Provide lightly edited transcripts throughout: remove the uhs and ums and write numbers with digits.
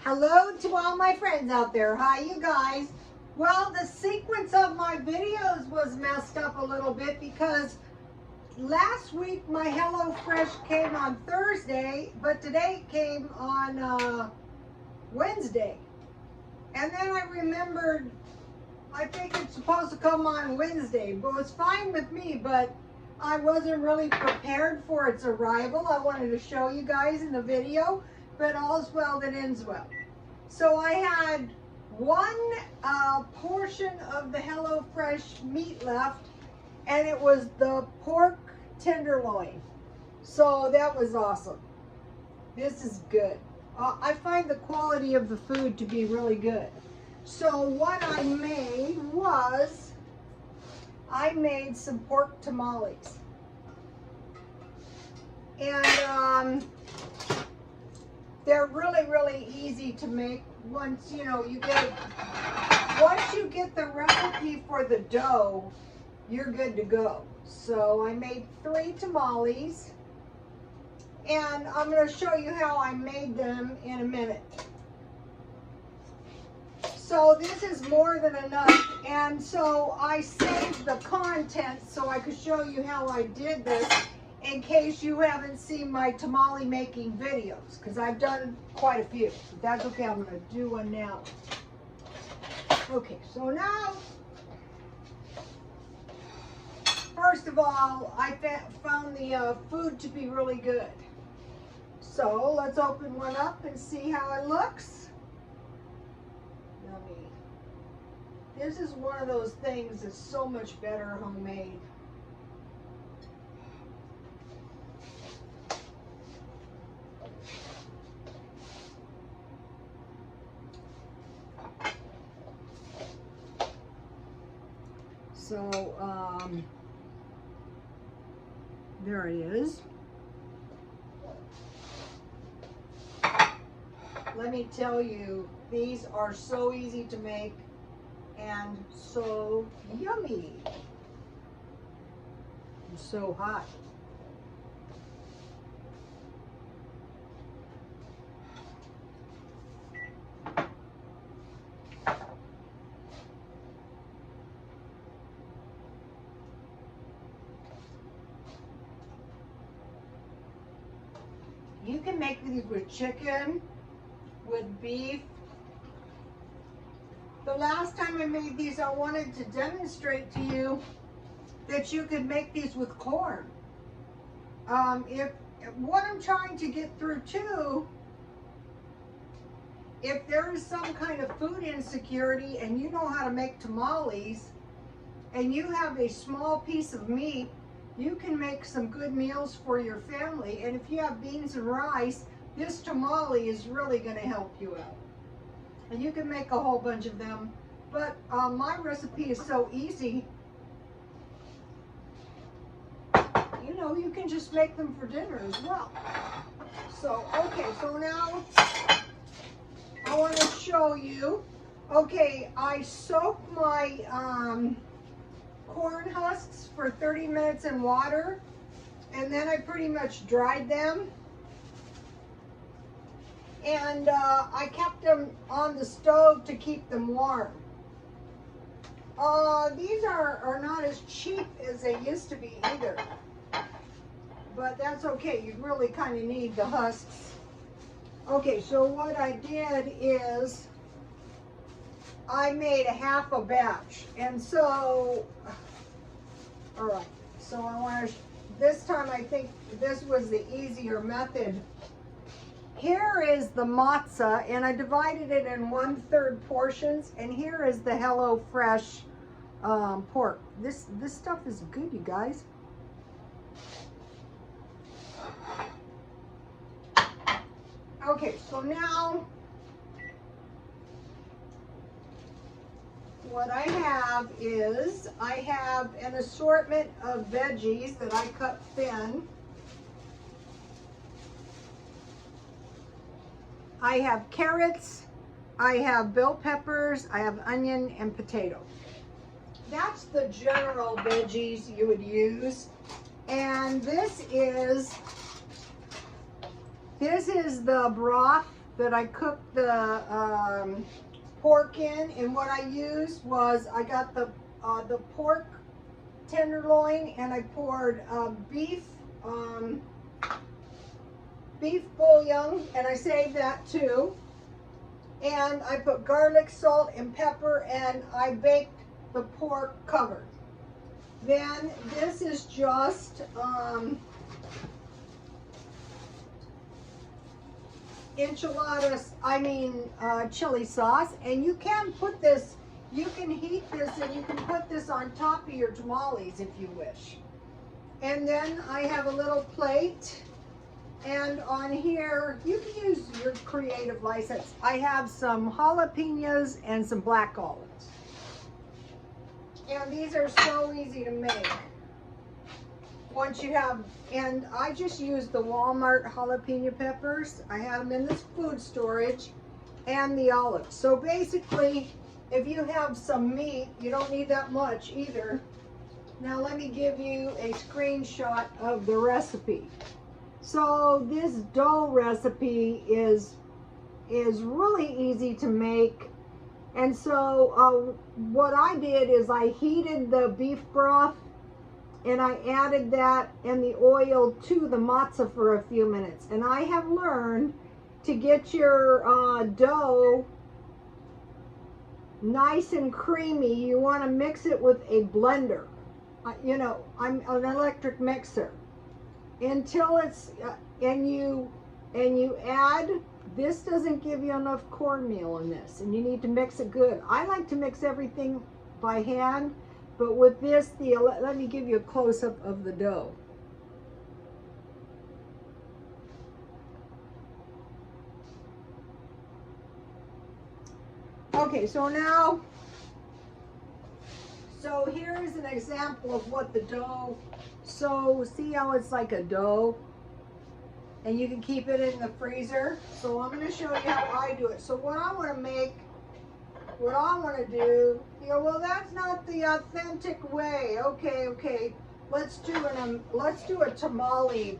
Hello to all my friends out there. Hi, you guys. Well, the sequence of my videos was messed up a little bit because last week my HelloFresh came on Thursday, but today it came on Wednesday. And then I remembered, I think it's supposed to come on Wednesday, but it's fine with me, but I wasn't really prepared for its arrival. I wanted to show you guys in the video, but all's well that ends well. So I had one portion of the HelloFresh meat left, and it was the pork tenderloin. So that was awesome. This is good. I find the quality of the food to be really good. So what I made was, I made some pork tamales. And they're really, really easy to make once you get the recipe for the dough, you're good to go. So I made 3 tamales, and I'm going to show you how I made them in a minute. So this is more than enough, and so I saved the contents so I could show you how I did this in case you haven't seen my tamale making videos, because I've done quite a few. But that's okay, I'm going to do one now. Okay, so now, first of all, I found the food to be really good. So let's open one up and see how it looks. Yummy. This is one of those things that's so much better homemade. So, there it is. Let me tell you, these are so easy to make and so yummy. And so hot. You can make these with chicken, with beef. The last time I made these, I wanted to demonstrate to you that you could make these with corn. What I'm trying to get through too, if there is some kind of food insecurity and you know how to make tamales and you have a small piece of meat, you can make some good meals for your family. And if you have beans and rice, this tamale is really going to help you out. And you can make a whole bunch of them. But my recipe is so easy. You know, you can just make them for dinner as well. So, okay, so now I want to show you. Okay, I soaked my corn husks for 30 minutes in water, and then I pretty much dried them, and I kept them on the stove to keep them warm. These are not as cheap as they used to be either, but that's okay. You really kind of need the husks. Okay, so what I did is I made a half a batch, and so, all right, so I want to, this time I think this was the easier method. Here is the matzah, and I divided it in 1/3 portions, and here is the HelloFresh pork. This stuff is good, you guys. Okay, so now, what I have is, I have an assortment of veggies that I cut thin. I have carrots, I have bell peppers, I have onion and potato. That's the general veggies you would use. And this is the broth that I cooked the pork in, and what I used was I got the pork tenderloin, and I poured beef bouillon, and I saved that too. And I put garlic, salt, and pepper, and I baked the pork covered. Then this is just enchiladas, chili sauce, and you can put this, you can heat this and you can put this on top of your tamales if you wish. And then I have a little plate, and on here you can use your creative license. I have some jalapenos and some black olives, and these are so easy to make. Once you have, and I just use the Walmart jalapeno peppers. I have them in this food storage, and the olives. So basically, if you have some meat, you don't need that much either. Now let me give you a screenshot of the recipe. So this dough recipe is really easy to make. And so what I did is I heated the beef broth, and I added that and the oil to the matzah for a few minutes. And I have learned to get your dough nice and creamy, you want to mix it with a blender. You know, I'm an electric mixer until it's and you add. This doesn't give you enough cornmeal in this, and you need to mix it good. I like to mix everything by hand. But with this, let me give you a close-up of the dough. Okay, so here's an example of what the dough, so see how it's like a dough? And you can keep it in the freezer. So I'm going to show you how I do it. So what I want to do, you know, well, that's not the authentic way. Okay. Let's do a tamale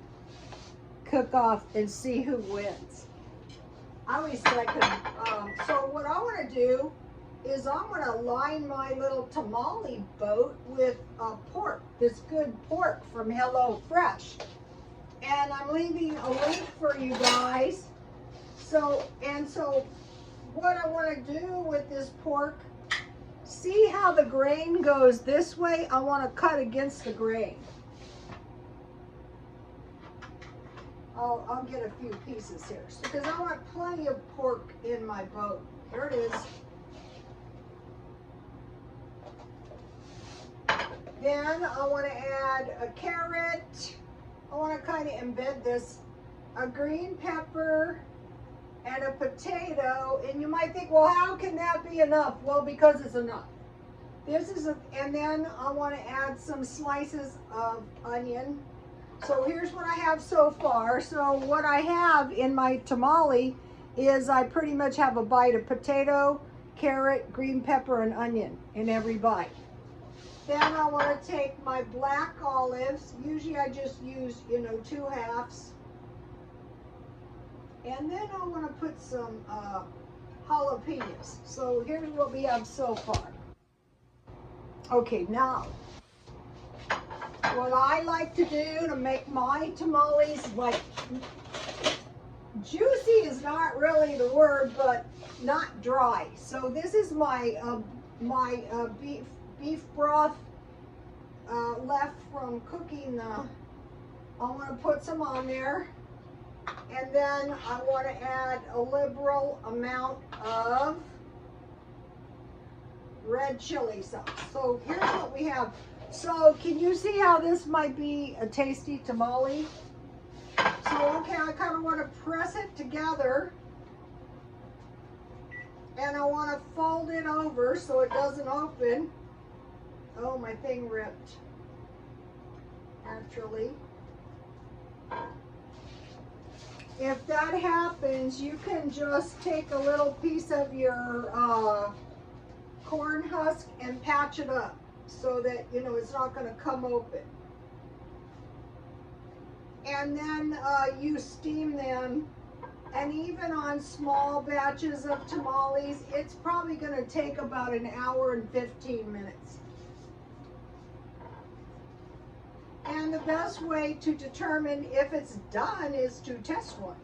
cook-off and see who wins. I always like so what I want to do is I'm going to line my little tamale boat with pork, this good pork from Hello Fresh. And I'm leaving a link for you guys. So what I want to do with this pork, see how the grain goes this way? I want to cut against the grain. I'll get a few pieces here because I want plenty of pork in my boat. Here it is. Then I want to add a carrot. I want to kind of embed this, a green pepper, and a potato. And you might think, well, how can that be enough? Well, because it's enough. And then I want to add some slices of onion. So here's what I have so far. So what I have in my tamale is I pretty much have a bite of potato, carrot, green pepper, and onion in every bite. Then I want to take my black olives. Usually I just use, 2 halves. And then I want to put some jalapenos. So here's what we have so far. Okay, now, what I like to do to make my tamales, like, juicy is not really the word, but not dry. So this is my beef broth left from cooking. I want to put some on there, and then I want to add a liberal amount of red chili sauce. So here's what we have. So can you see how this might be a tasty tamale? So okay, I kind of want to press it together, and I want to fold it over so it doesn't open. Oh, my thing ripped, actually. If that happens, you can just take a little piece of your corn husk and patch it up so that, it's not going to come open. And then you steam them And even on small batches of tamales, it's probably going to take about an hour and 15 minutes. And the best way to determine if it's done is to test one.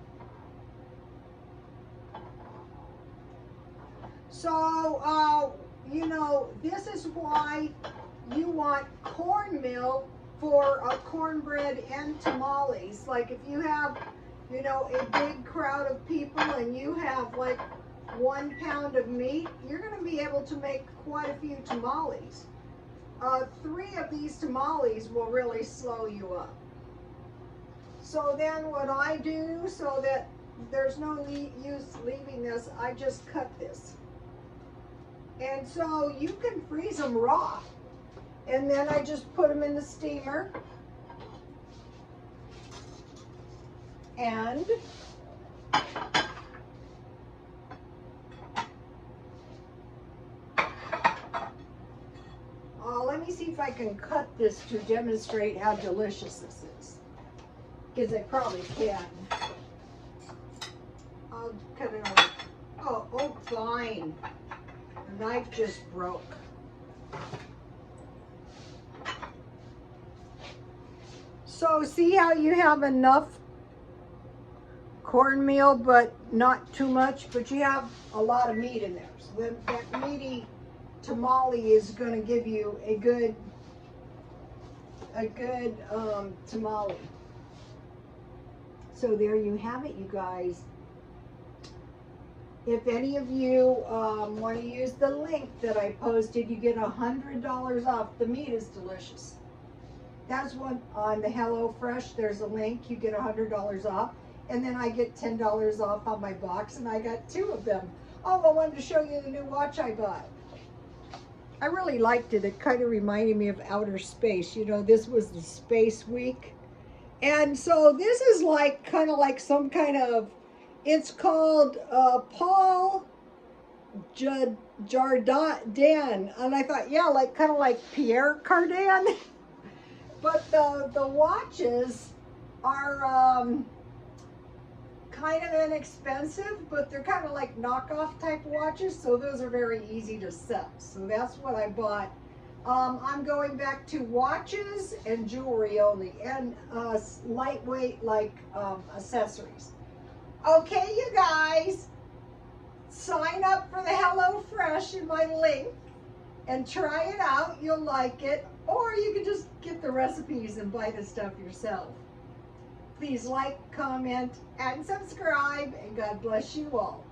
So, you know, this is why you want cornmeal for a cornbread and tamales. Like if you have, you know, a big crowd of people and you have like 1 pound of meat, you're going to be able to make quite a few tamales. 3 of these tamales will really slow you up. So then what I do, so that there's no use leaving this, I just cut this. And so you can freeze them raw. And then I just put them in the steamer. And let me see if I can cut this to demonstrate how delicious this is. Because I probably can. I'll cut it off. Oh, fine. The knife just broke. So see how you have enough cornmeal, but not too much, but you have a lot of meat in there. So that meaty tamale is going to give you a good tamale. So there you have it, you guys. If any of you want to use the link that I posted, you get $100 off. The meat is delicious. That's one on the HelloFresh. There's a link. You get $100 off. And then I get $10 off on my box, and I got 2 of them. Oh, I wanted to show you the new watch I bought. I really liked it. It kind of reminded me of outer space. You know, this was the space week. And so this is like kind of like some kind of, it's called Paul Jardin. And I thought, yeah, like kind of like Pierre Cardin. But the watches are kind of inexpensive, but they're kind of like knockoff type watches, so those are very easy to sell. So that's what I bought. I'm going back to watches and jewelry only, and lightweight like accessories. Okay, you guys, sign up for the HelloFresh in my link and try it out. You'll like it, or you can just get the recipes and buy the stuff yourself. Please like, comment, and subscribe, and God bless you all.